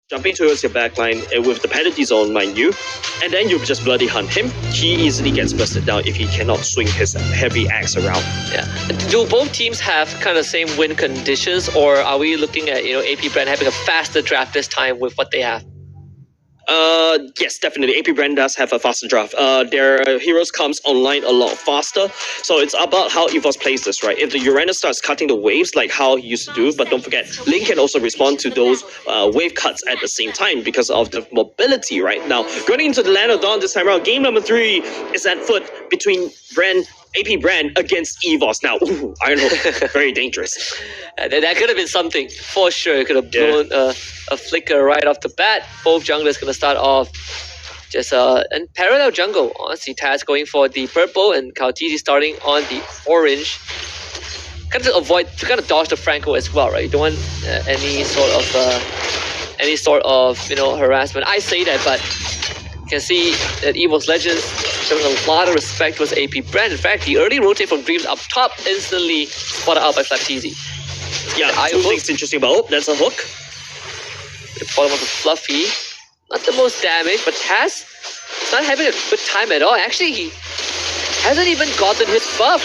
jumping towards your backline with the penalty zone, mind you, and then you just bloody hunt him. He easily gets busted down if he cannot swing his heavy axe around. Yeah. Do both teams have kind of same win conditions, or are we looking at AP BREN having a faster draft this time with what they have? Yes, definitely. AP BREN does have a faster draft. Their heroes comes online a lot faster, so it's about how EVOS plays this, right? If the Uranus starts cutting the waves like how he used to do, but don't forget, Link can also respond to those wave cuts at the same time because of the mobility, right? Now, going into the Land of Dawn this time around, game number 3 is that foot between AP BREN against EVOS. Now, Iron Hook, very dangerous. That could have been something, for sure. It could have blown a flicker right off the bat. Both junglers going to start off just in parallel jungle. Honestly, Taz going for the purple and Kautisi starting on the orange. Kind of dodge the Franco as well, right? You don't want any sort of harassment. I say that, but you can see that EVOS Legends showing a lot of respect towards AP BREN. In fact, the early rotate from Dreams up top instantly spotted out by Flapteasy. Yeah, two things interesting about. That's a hook. The bottom of the Fluffy. Not the most damage, but Taz is not having a good time at all. Actually, he hasn't even gotten his buff.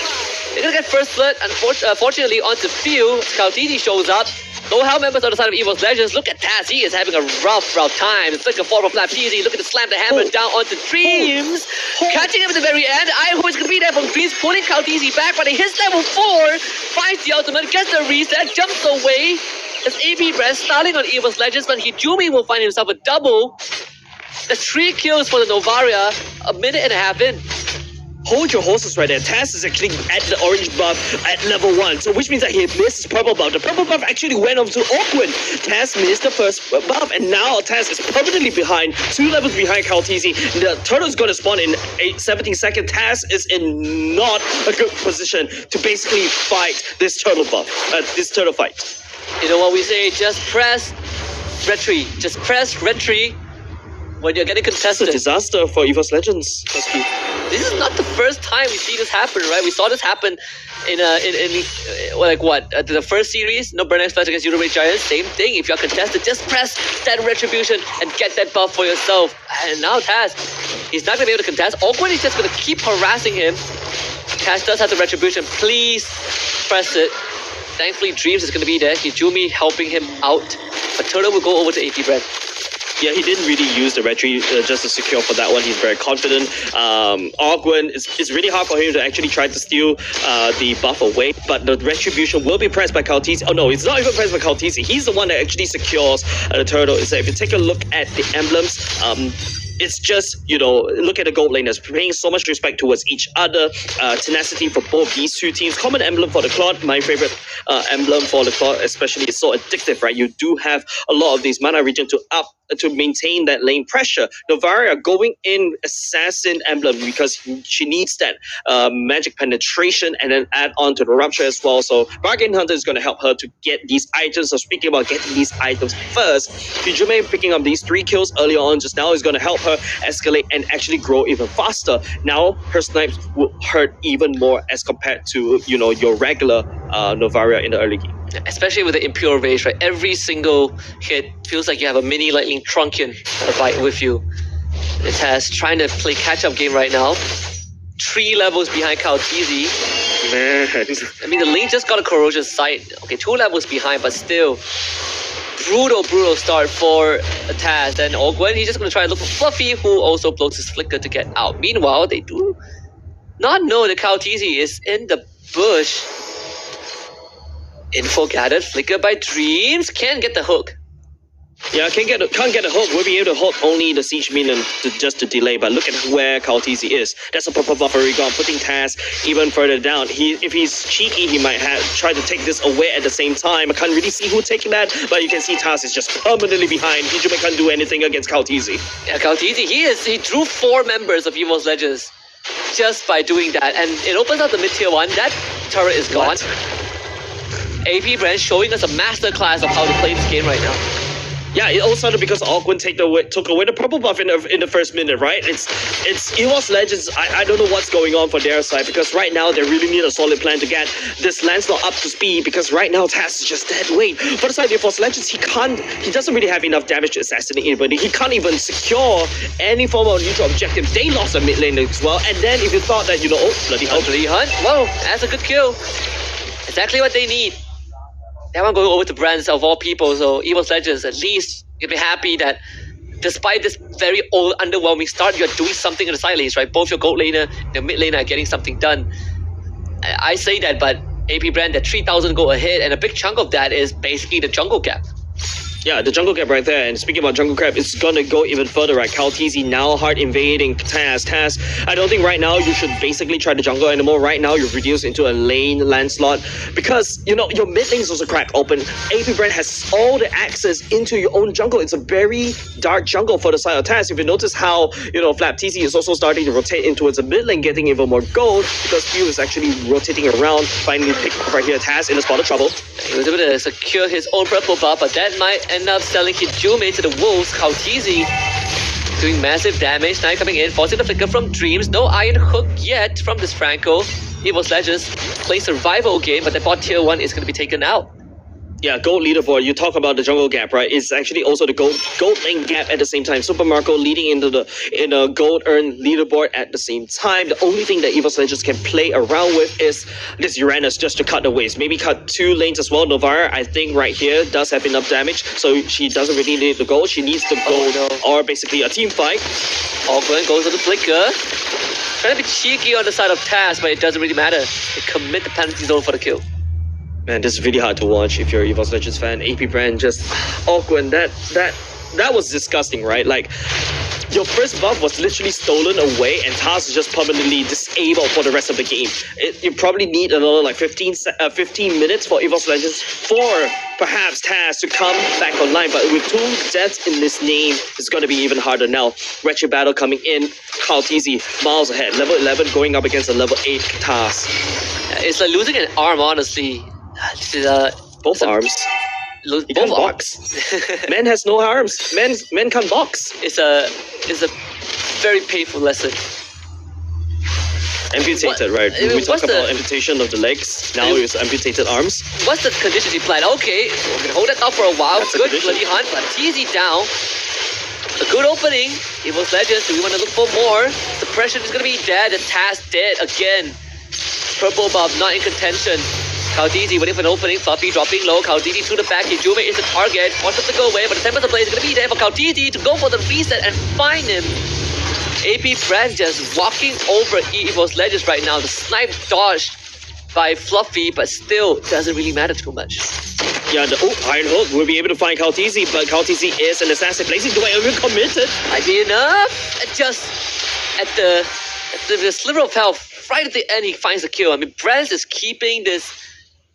They're gonna get first blood. Unfortunately, onto field, Kautisi shows up. No help members on the side of EVOS Legends. Look at Taz. He is having a rough time. It's like a fall from Flapteasy. Look at the slam the hammer down onto Dreams. Catching him at the very end. Iron Hook is going to be there from Dreams, pulling Kautisi back, but he hits level 4. Finds the ultimate, gets the reset, jumps away. As AP BREN starting on EVOS Legends, but Hijumi will find himself a double. That's 3 kills for the Novaria, a minute and a half in. Hold your horses right there. Taz is actually at the orange buff at level 1, so which means that he missed his purple buff. The purple buff actually went on to Awkward. Taz missed the first buff, and now Taz is permanently behind, 2 levels behind Kautisi. The turtle's going to spawn in 17 seconds. Taz is in not a good position to basically fight this turtle buff, this turtle fight. You know what we say? Just press retreat. Just press retreat when you're getting contested. It's a disaster for EVOS Legends. This is not the first time we see this happen, right? We saw this happen in the first series, no Burn Flash against Eurobase Giants. Same thing. If you're contested, just press that retribution and get that buff for yourself. And now Taz, he's not gonna be able to contest. Awkward is just gonna keep harassing him. Taz does have the retribution. Please press it. Thankfully, Dreams is gonna be there. Hijumi helping him out. But Turtle will go over to AP BREN. Yeah, he didn't really use the retreat just to secure for that one. He's very confident. Ogwen, it's really hard for him to actually try to steal the buff away, but the retribution will be pressed by Kautisi. Oh no, it's not even pressed by Kautisi. He's the one that actually secures the turtle. So if you take a look at the emblems, it's just, look at the gold laners paying so much respect towards each other. Tenacity for both these two teams. Common emblem for the Claude. My favorite emblem for the Claude, especially, is so addictive, right? You do have a lot of these mana regen to maintain that lane pressure. Novaria going in Assassin emblem because she needs that magic penetration and then add on to the Rupture as well. So Bargain Hunter is going to help her to get these items. So speaking about getting these items first, Hijumi picking up these 3 kills earlier on just now is going to help her escalate and actually grow even faster. Now her snipes will hurt even more as compared to your regular Novaria in the early game. Especially with the Impure Rage, right? Every single hit feels like you have a mini Lightning Truncheon fight with you. It has trying to play catch-up game right now. 3 levels behind Kautisi. I mean, the lane just got a Corrosion Sight. Okay, 2 levels behind, but still. Brutal start for Taz. And Ogwen, he's just going to try and look for Fluffy, who also blows his flicker to get out. Meanwhile, they do not know that Kautisi is in the bush. Info gathered, flicker by Dreams, can't get the hook. Yeah, can't get a hook. We'll be able to hook only the siege minion just to delay. But look at where Kautisi is. That's a purple buffer gone, putting Taz even further down. If he's cheeky, he might have tried to take this away at the same time. I can't really see who's taking that, but you can see Taz is just permanently behind. Hijumi can't do anything against Kautisi. Yeah, Kautisi, he drew 4 members of EVOS Legends just by doing that, and it opens up the mid tier 1. That turret is gone. AP BREN showing us a masterclass of how to play this game right now. Yeah, it all started because Ogwen took away the purple buff in the first minute, right? It's EVOS Legends. I don't know what's going on for their side, because right now they really need a solid plan to get this Lancelot up to speed, because right now Taz is just dead weight. For the side of EVOS Legends, he doesn't really have enough damage to assassinate anybody. He can't even secure any form of neutral objective. They lost a mid lane as well, and then if you thought that, oh, bloody hunt. Whoa, that's a good kill. Exactly what they need. That one going over to BREN of all people, so EVOS Legends, at least you'll be happy that despite this very old, underwhelming start, you're doing something in the side lanes, right? Both your gold laner and your mid laner are getting something done. I say that, but AP BREN, they're 3,000 gold ahead, and a big chunk of that is basically the jungle gap. Yeah, the jungle gap right there. And speaking about jungle gap, it's gonna go even further, right? Kaltizi now hard invading Taz. I don't think right now you should basically try the jungle anymore. Right now you're reduced into a lane Lancelot, because your mid lane is also cracked open. AP BREN has all the access into your own jungle. It's a very dark jungle for the side of Taz. If you notice how FlapTZ is also starting to rotate into its mid lane, getting even more gold, because Few is actually rotating around, finally picked up right here. Taz in a spot of trouble. He was able to secure his own purple buff, but that might end up selling Hijume to the Wolves. Kaltizi doing massive damage. Now coming in, forcing the flicker from Dreams. No Iron Hook yet from this Franco. EVOS Legends play survival game, but the bot tier 1 is going to be taken out. Yeah, gold leaderboard. You talk about the jungle gap, right? It's actually also the gold lane gap at the same time. Super Marco leading into the gold earn leaderboard at the same time. The only thing that EVOS Legends can play around with is this Uranus, just to cut the waves. Maybe cut 2 lanes as well. Novara, I think right here does have enough damage, so she doesn't really need the gold. She needs the gold, or basically a team fight. Ogwen goes to the flicker. Trying to be cheeky on the side of Taz, but it doesn't really matter. They commit the penalty zone for the kill. Man, this is really hard to watch if you're an EVOS Legends fan. AP BREN just Ogwen, that was disgusting, right? Like, your first buff was literally stolen away, and Taz is just permanently disabled for the rest of the game. You probably need another like 15 minutes for EVOS Legends for perhaps Taz to come back online. But with 2 deaths in this name, it's going to be even harder now. Wretched Battle coming in. Kaltizi miles ahead. Level 11 going up against a level 8 Taz. It's like losing an arm, honestly. Both arms. Both arms. Man has no arms. Men can't box. It's a very painful lesson. Amputated, right? We talk about amputation of the legs. Now it's amputated arms. What's the condition he played? Okay, we're gonna hold that up for a while. That's good bloody hunt, but TZ down. A good opening. EVOS Legends, do we want to look for more? Suppression is gonna be dead. The Taz dead again. Purple buff not in contention. Kaltizi waiting for an opening. Fluffy dropping low. Kaltizi to the back. Hijume is the target. Wants him to go away, but the Tempest of Blaze is going to be there for Kaltizi to go for the reset and find him. AP BREN just walking over EVOS Legends right now. The snipe dodged by Fluffy, but still doesn't really matter too much. Yeah, the Iron Hook will be able to find Kaltizi, but Kaltizi is an assassin. Blazing away, committed. Might be enough. Just at the sliver of health, right at the end, he finds the kill. I mean, BREN is keeping this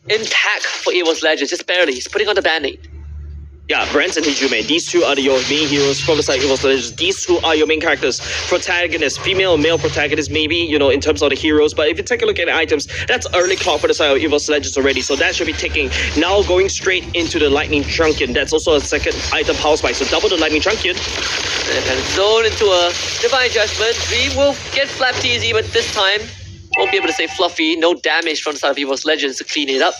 intact for EVOS Legends, just barely. He's putting on the band-aid. Yeah, BREN and Hijume, these two are your main heroes from the side of EVOS Legends. These two are your main characters. Protagonists, female and male protagonists, maybe, in terms of the heroes. But if you take a look at the items, that's early clock for the side of EVOS Legends already. So that should be taking. Now going straight into the Lightning Truncheon. That's also a second item power spike. So double the Lightning Truncheon. And zone into a Divine Judgment. Dream will get FlapTZ, but this time won't be able to save Fluffy. No damage from the side of EVOS Legends to clean it up.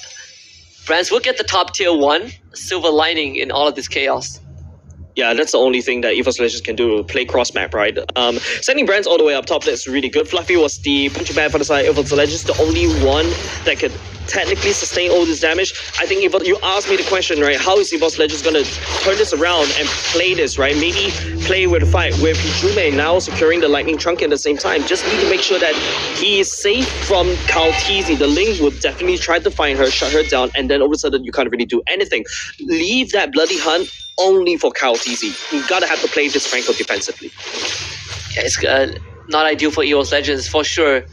BREN will get the top tier 1. Silver lining in all of this chaos. Yeah, that's the only thing that EVOS Legends can do, play cross map, right? Sending BREN all the way up top, that's really good. Fluffy was the punching bag for the side of EVOS Legends, the only one that could technically sustain all this damage. I think if you ask me the question, right, how is EVOS Legends gonna turn this around and play this, right? Maybe play with the fight with Hijume now securing the Lightning Trunk at the same time. Just need to make sure that he is safe from Kaltizi. The Link would definitely try to find her, shut her down, and then all of a sudden you can't really do anything. Leave that bloody hunt only for Kaltizi. You gotta have to play this Franco defensively. Yeah, it's not ideal for EVOS Legends for sure.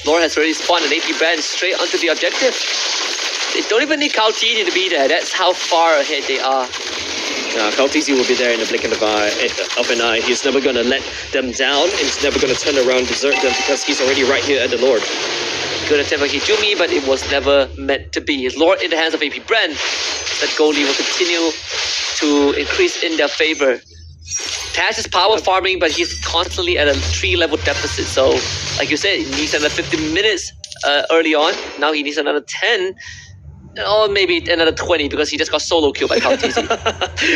Lore has already spawned an AP BREN straight onto the objective. They don't even need Kaltizi to be there. That's how far ahead they are. Kaltizi will be there in the blink of an eye. He's never gonna let them down, and he's never gonna turn around and desert them because he's already right here at the Lord. Good attempt by Hijume, but it was never meant to be. Lord in the hands of AP BREN. That goalie will continue to increase in their favor. Taz is power farming, but he's constantly at a 3-level deficit. So, like you said, he needs another 15 minutes early on. Now he needs another 10. Or maybe another 20 because he just got solo killed by Kaltizi.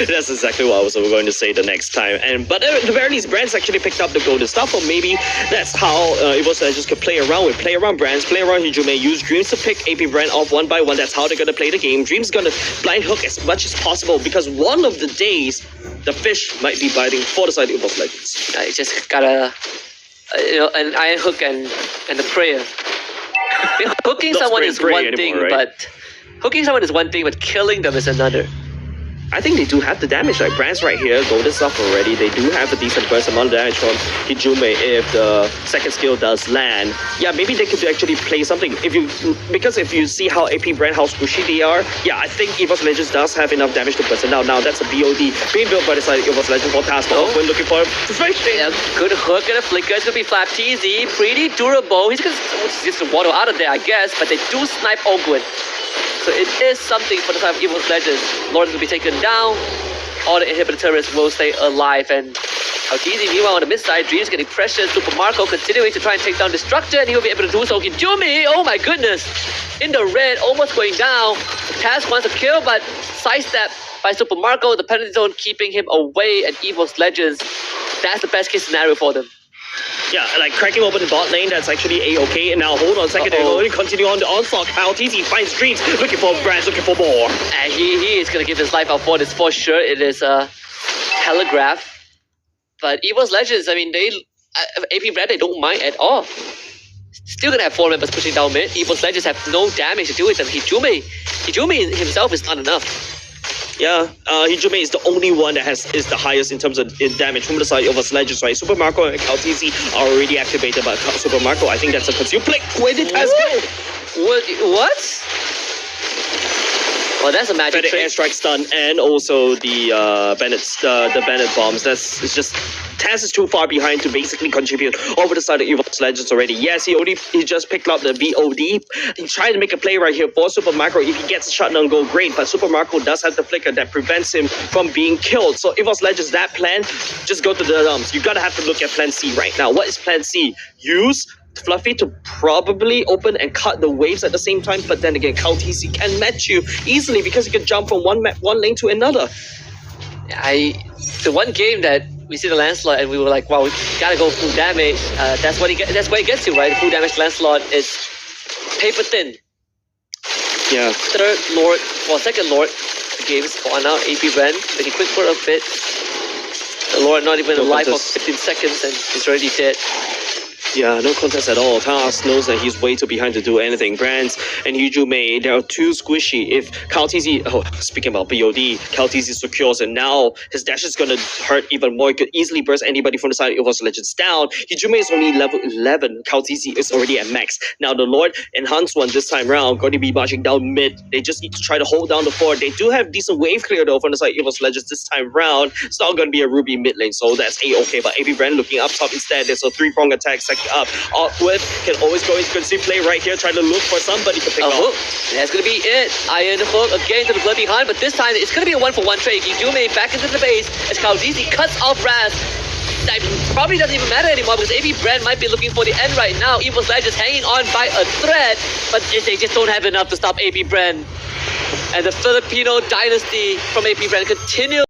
That's exactly what I was going to say the next time. But at the very least, Brand's actually picked up the golden stuff, or maybe that's how EVOS Legends could play around Brands, play around Hijume, use Dreams to pick AP Brand off one by one. That's how they're going to play the game. Dreams going to blind hook as much as possible because one of the days, the fish might be biting for the side of EVOS Legends. You just gotta, an iron hook and a prayer. Hooking someone is one thing, right? But hooking someone is one thing, but killing them is another. I think they do have the damage. Like Brand's right here, golden stuff already. They do have a decent burst amount of damage from Hijume if the second skill does land. Yeah, maybe they could actually play something. Because if you see how AP Brand, how squishy they are, yeah, I think EVOS Legends does have enough damage to burst it out. Now that's a BOD being built by the side of EVOS Legends for task. We're looking for perfection. Yeah, good hook and a flicker. It's gonna be Flap TZ, pretty durable. He's gonna waddle out of there, I guess, but they do snipe Ogwin. So it is something for the side of EVOS Legends. Lord's gonna be taken down. All the inhibitor turrets will stay alive. And Kaltizi, meanwhile, on the mid side, Dream's getting pressured. Super Marco continuing to try and take down Destructor, and he'll be able to do so. Hijume, oh my goodness! In the red, almost going down. Taz wants a kill, but sidestep by Super Marco. The penalty zone keeping him away, and EVOS Legends, that's the best case scenario for them. Yeah, like cracking open the bot lane, that's actually a-okay. And now hold on a second, they're going to continue on the onslaught. Kaltizi finds Dreams, looking for Brands, looking for more. And he is going to give his life out for this for sure. It is a telegraph. But EVOS Legends, I mean, AP Brand, they don't mind at all. Still going to have 4 members pushing down mid. EVOS Legends have no damage to do with them. Hijume himself is not enough. Yeah, Hijume is the only one that is the highest in terms of damage from the side of EVOS Legends, right? Super Marco and Kaltizi are already activated, but Super Marco, I think that's a consume play. Where did Taz go? What? Well, that's a magic trick. Airstrike stun and also the Bennett bombs. It's just Taz is too far behind to basically contribute over the side of EVOS Legends already. Yes, he just picked up the BOD. He's trying to make a play right here for Super Marco. If he gets a shutdown goal, great. But Super Marco does have the flicker that prevents him from being killed. So EVOS Legends, that plan, just go to the dumps. You gotta have to look at plan C right now. What is plan C? Use Fluffy to probably open and cut the waves at the same time, but then again, Kaltizi can match you easily because he can jump from one lane to another. The one game that we see the Lancelot and we were like, wow, we gotta go full damage. That's what he gets you, right? Full damage Lancelot is paper thin. Yeah. Second Lord, the game is spawned out. AP Brand making quick for a bit. The Lord not even alive for 15 seconds and he's already dead. Yeah, no contest at all. Task knows that he's way too behind to do anything. Brands and Hijume, they are too squishy. If Kaltizi, speaking about BOD, Kaltizi secures and now his dash is going to hurt even more. He could easily burst anybody from the side of EVOS Legends down. Hijume is only level 11. Kaltizi is already at max. Now the Lord enhanced one this time round, going to be marching down mid. They just need to try to hold down the fort. They do have decent wave clear though from the side of EVOS Legends this time round. It's not going to be a Ruby mid lane, so that's a-okay. But AP Brand looking up top instead. There's a 3-prong attack up. Awkward can always go into conceal play right here, trying to look for somebody to pick up. That's gonna be it. Iron hook again to the blood behind, but this time it's gonna be a 1-for-1 trade. Hijume back into the base as Kaltizi cuts off Raz. Probably doesn't even matter anymore because AP Brand might be looking for the end right now. EVOS Legends hanging on by a thread, but they just don't have enough to stop AP Brand. And the Filipino dynasty from AP Brand continues.